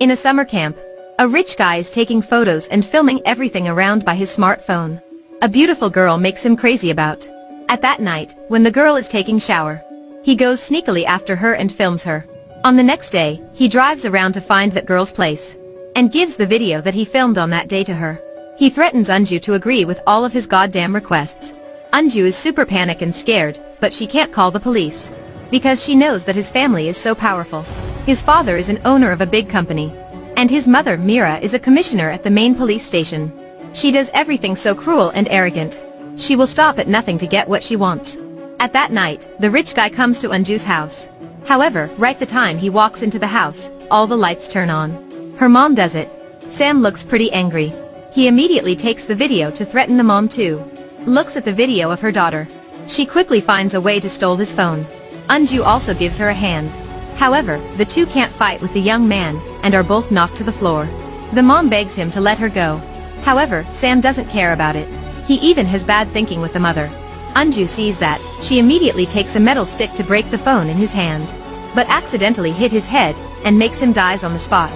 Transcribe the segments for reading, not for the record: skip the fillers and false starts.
In a summer camp, a rich guy is taking photos and filming everything around by his smartphone. A beautiful girl makes him crazy about. At that night, when the girl is taking shower, he goes sneakily after her and films her. On the next day, he drives around to find that girl's place, and gives the video that he filmed on that day to her. He threatens Anju to agree with all of his goddamn requests. Anju is super panicked and scared, but she can't call the police, because she knows that his family is so powerful. His father is an owner of a big company, and his mother Mira is a commissioner at the main police station. She does everything so cruel and arrogant. She will stop at nothing to get what she wants. At that night, the rich guy comes to Anju's house. However, right the time he walks into the house, all the lights turn on. Her mom does it. Sam looks pretty angry. He immediately takes the video to threaten the mom too. Looks at the video of her daughter. She quickly finds a way to steal his phone. Anju also gives her a hand. However, the two can't fight with the young man, and are both knocked to the floor. The mom begs him to let her go. However, Sam doesn't care about it. He even has bad thinking with the mother. Anju sees that. She immediately takes a metal stick to break the phone in his hand, but accidentally hit his head, and makes him dies on the spot.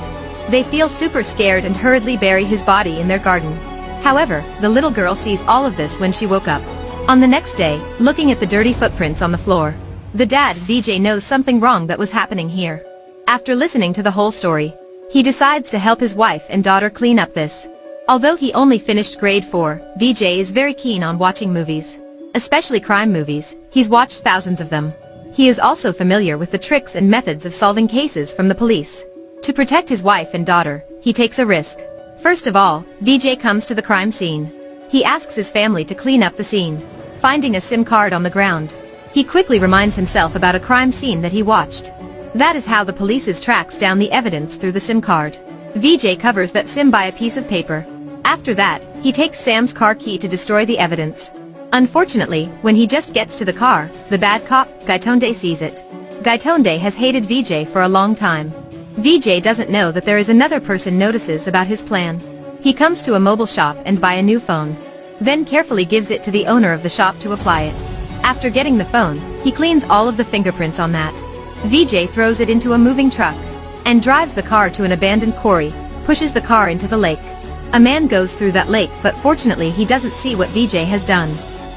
They feel super scared and hurriedly bury his body in their garden. However, the little girl sees all of this when she woke up. On the next day, looking at the dirty footprints on the floor, the dad Vijay knows something wrong that was happening here. After listening to the whole story, he decides to help his wife and daughter clean up this. Although he only finished grade 4, Vijay is very keen on watching movies, especially crime movies. He's watched thousands of them. He is also familiar with the tricks and methods of solving cases from the police. To protect his wife and daughter, he takes a risk. First of all, Vijay comes to the crime scene. He asks his family to clean up the scene. Finding a SIM card on the ground, he quickly reminds himself about a crime scene that he watched. That is how the police tracks down the evidence through the SIM card. Vijay covers that SIM by a piece of paper. After that, he takes Sam's car key to destroy the evidence. Unfortunately, when he just gets to the car, the bad cop, Gaitonde, sees it. Gaitonde has hated Vijay for a long time. Vijay doesn't know that there is another person notices about his plan. He comes to a mobile shop and buy a new phone, then carefully gives it to the owner of the shop to apply it. After getting the phone, he cleans all of the fingerprints on that. Vijay throws it into a moving truck, and drives the car to an abandoned quarry, pushes the car into the lake. A man goes through that lake, but fortunately he doesn't see what Vijay has done.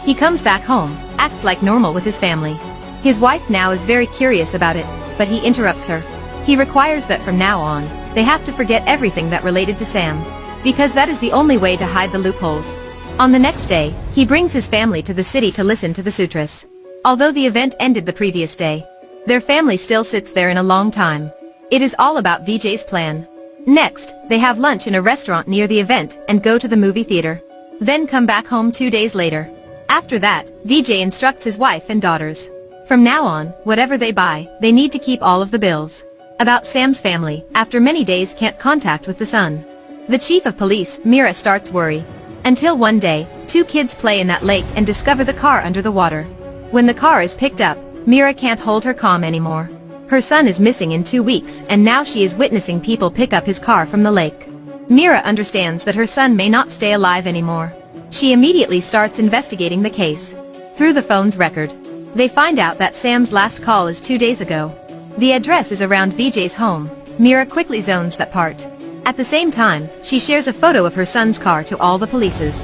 He comes back home, acts like normal with his family. His wife now is very curious about it, but he interrupts her. He requires that from now on, they have to forget everything that related to Sam, because that is the only way to hide the loopholes. On the next day, he brings his family to the city to listen to the sutras. Although the event ended the previous day, their family still sits there in a long time. It is all about Vijay's plan. Next, they have lunch in a restaurant near the event and go to the movie theater. Then come back home 2 days later. After that, Vijay instructs his wife and daughters. From now on, whatever they buy, they need to keep all of the bills. About Sam's family, after many days can't contact with the son. The chief of police, Mira, starts worry. Until one day, 2 kids play in that lake and discover the car under the water. When the car is picked up, Mira can't hold her calm anymore. Her son is missing in 2 weeks, and now she is witnessing people pick up his car from the lake. Mira understands that her son may not stay alive anymore. She immediately starts investigating the case. Through the phone's record, they find out that Sam's last call is 2 days ago. The address is around Vijay's home. Mira quickly zones that part. At the same time, she shares a photo of her son's car to all the polices.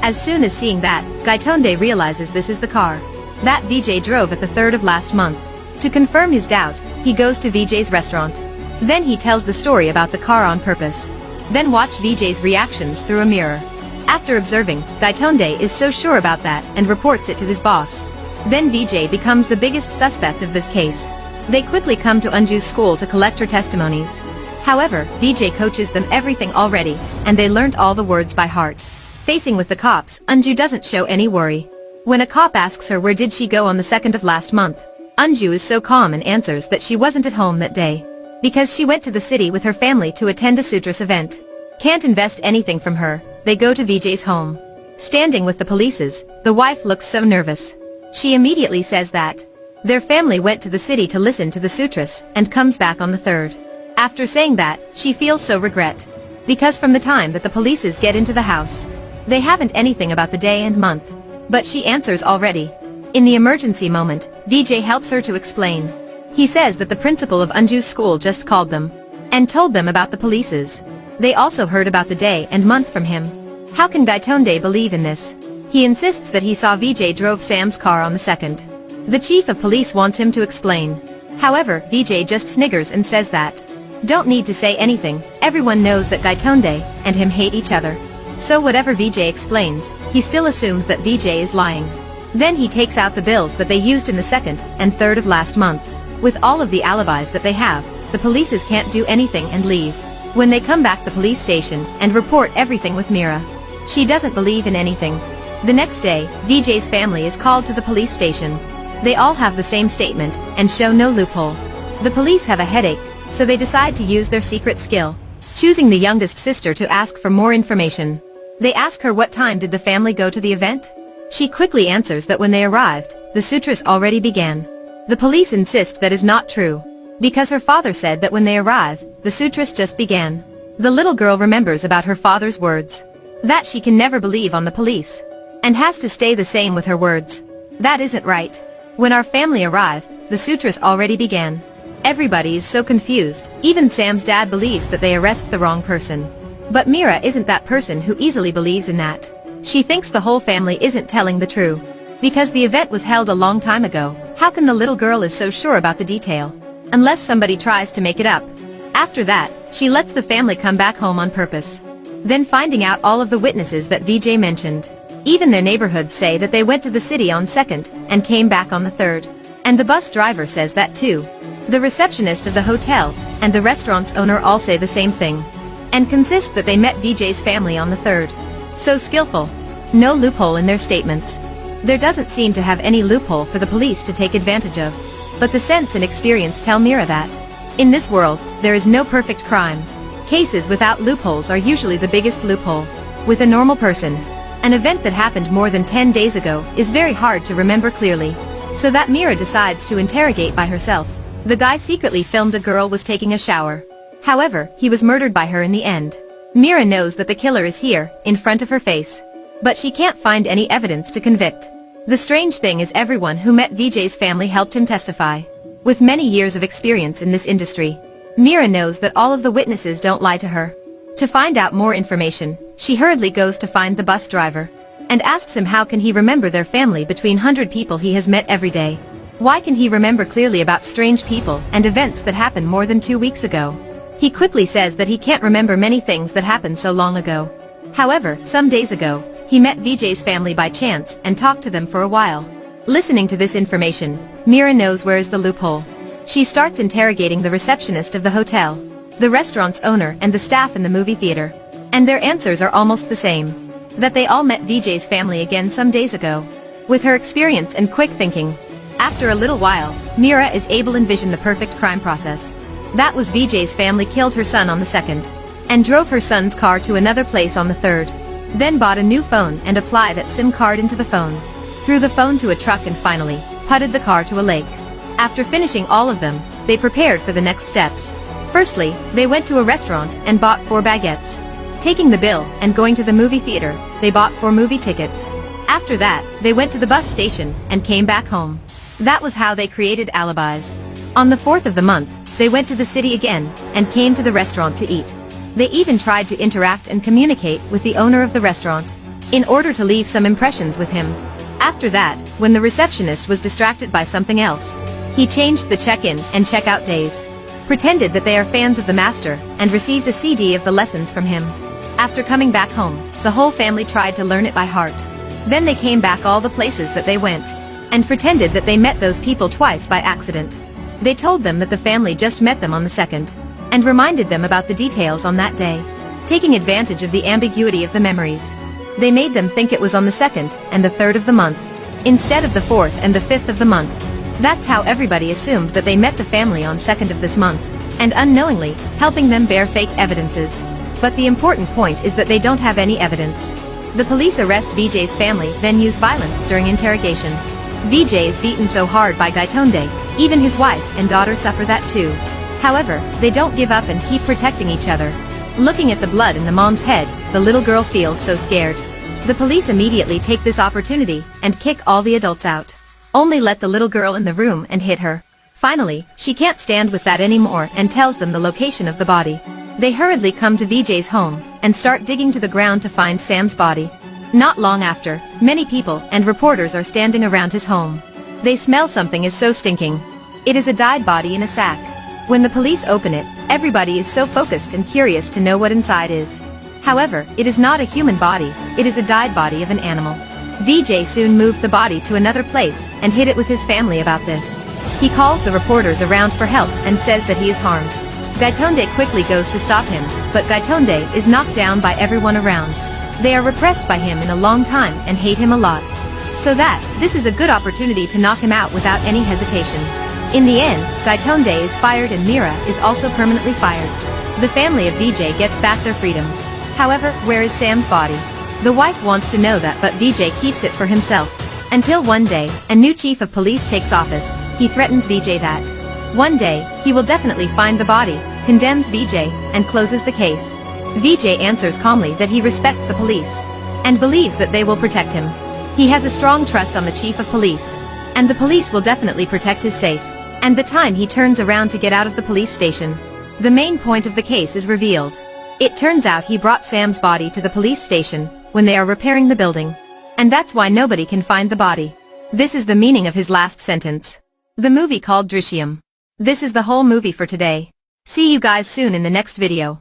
As soon as seeing that, Gaitonde realizes this is the car that Vijay drove at the 3rd of last month. To confirm his doubt, he goes to Vijay's restaurant. Then he tells the story about the car on purpose. Then watch Vijay's reactions through a mirror. After observing, Gaitonde is so sure about that and reports it to his boss. Then Vijay becomes the biggest suspect of this case. They quickly come to Anju's school to collect her testimonies. However, Vijay coaches them everything already, and they learnt all the words by heart. Facing with the cops, Anju doesn't show any worry. When a cop asks her where did she go on the 2nd of last month, Anju is so calm and answers that she wasn't at home that day, because she went to the city with her family to attend a sutras event. Can't invest anything from her, they go to Vijay's home. Standing with the polices, the wife looks so nervous. She immediately says that their family went to the city to listen to the sutras and comes back on the 3rd. After saying that, she feels so regret, because from the time that the polices get into the house, they haven't anything about the day and month. But she answers already. In the emergency moment, Vijay helps her to explain. He says that the principal of Anju's school just called them, and told them about the police's. They also heard about the day and month from him. How can Gaitonde believe in this? He insists that he saw Vijay drove Sam's car on the 2nd. The chief of police wants him to explain. However, Vijay just sniggers and says that don't need to say anything, everyone knows that Gaitonde and him hate each other. So whatever Vijay explains, he still assumes that Vijay is lying. Then he takes out the bills that they used in the 2nd and 3rd of last month. With all of the alibis that they have, the polices can't do anything and leave. When they come back the police station and report everything with Mira. She doesn't believe in anything. The next day, Vijay's family is called to the police station. They all have the same statement and show no loophole. The police have a headache, so they decide to use their secret skill, choosing the youngest sister to ask for more information. They ask her what time did the family go to the event? She quickly answers that when they arrived, the sutras already began. The police insist that is not true, because her father said that when they arrive, the sutras just began. The little girl remembers about her father's words, that she can never believe on the police, and has to stay the same with her words. That isn't right. When our family arrive, the sutras already began. Everybody is so confused, even Sam's dad believes that they arrest the wrong person. But Mira isn't that person who easily believes in that. She thinks the whole family isn't telling the truth. Because the event was held a long time ago, how can the little girl is so sure about the detail? Unless somebody tries to make it up. After that, she lets the family come back home on purpose. Then finding out all of the witnesses that Vijay mentioned. Even their neighborhoods say that they went to the city on 2nd and came back on the 3rd. And the bus driver says that too. The receptionist of the hotel and the restaurant's owner all say the same thing. And consist that they met Vijay's family on the 3rd. So skillful. No loophole in their statements. There doesn't seem to have any loophole for the police to take advantage of. But the sense and experience tell Mira that in this world, there is no perfect crime. Cases without loopholes are usually the biggest loophole. With a normal person, an event that happened more than 10 days ago is very hard to remember clearly. So that Mira decides to interrogate by herself. The guy secretly filmed a girl was taking a shower. However, he was murdered by her in the end. Mira knows that the killer is here, in front of her face. But she can't find any evidence to convict. The strange thing is everyone who met Vijay's family helped him testify. With many years of experience in this industry, Mira knows that all of the witnesses don't lie to her. To find out more information, she hurriedly goes to find the bus driver, and asks him how can he remember their family between 100 people he has met every day. Why can he remember clearly about strange people and events that happened more than 2 weeks ago? He quickly says that he can't remember many things that happened so long ago. However, some days ago, he met Vijay's family by chance and talked to them for a while. Listening to this information, Mira knows where is the loophole. She starts interrogating the receptionist of the hotel, the restaurant's owner and the staff in the movie theater. And their answers are almost the same. That they all met Vijay's family again some days ago. With her experience and quick thinking, after a little while, Mira is able to envision the perfect crime process. That was Vijay's family killed her son on the 2nd, and drove her son's car to another place on the 3rd. Then bought a new phone and applied that SIM card into the phone. Threw the phone to a truck and finally, putted the car to a lake. After finishing all of them, they prepared for the next steps. Firstly, they went to a restaurant and bought 4 baguettes. Taking the bill and going to the movie theater, they bought 4 movie tickets. After that, they went to the bus station and came back home. That was how they created alibis. On the 4th of the month, they went to the city again and came to the restaurant to eat. They even tried to interact and communicate with the owner of the restaurant, in order to leave some impressions with him. After that, when the receptionist was distracted by something else, he changed the check-in and check-out days, pretended that they are fans of the master, and received a CD of the lessons from him. After coming back home, the whole family tried to learn it by heart. Then they came back all the places that they went, and pretended that they met those people twice by accident. They told them that the family just met them on the 2nd, and reminded them about the details on that day, taking advantage of the ambiguity of the memories. They made them think it was on the 2nd and the 3rd of the month, instead of the 4th and the 5th of the month. That's how everybody assumed that they met the family on 2nd of this month, and unknowingly, helping them bear fake evidences. But the important point is that they don't have any evidence. The police arrest Vijay's family, then use violence during interrogation. Vijay is beaten so hard by Gaitonde, even his wife and daughter suffer that too. However, they don't give up and keep protecting each other. Looking at the blood in the mom's head, the little girl feels so scared. The police immediately take this opportunity and kick all the adults out. Only let the little girl in the room and hit her. Finally, she can't stand with that anymore and tells them the location of the body. They hurriedly come to Vijay's home and start digging to the ground to find Sam's body. Not long after, many people and reporters are standing around his home. They smell something is so stinking. It is a dead body in a sack. When the police open it, everybody is so focused and curious to know what inside is. However, it is not a human body, it is a dead body of an animal. Vijay soon moved the body to another place and hid it with his family about this. He calls the reporters around for help and says that he is harmed. Gaitonde quickly goes to stop him, but Gaitonde is knocked down by everyone around. They are repressed by him in a long time and hate him a lot. So that, this is a good opportunity to knock him out without any hesitation. In the end, Gaitonde is fired and Mira is also permanently fired. The family of Vijay gets back their freedom. However, where is Sam's body? The wife wants to know that, but Vijay keeps it for himself. Until one day, a new chief of police takes office. He threatens Vijay that one day, he will definitely find the body, condemns Vijay, and closes the case. Vijay answers calmly that he respects the police and believes that they will protect him. He has a strong trust on the chief of police, and the police will definitely protect his safe. And the time he turns around to get out of the police station, the main point of the case is revealed. It turns out he brought Sam's body to the police station when they are repairing the building. And that's why nobody can find the body. This is the meaning of his last sentence. The movie called Drishyam. This is the whole movie for today. See you guys soon in the next video.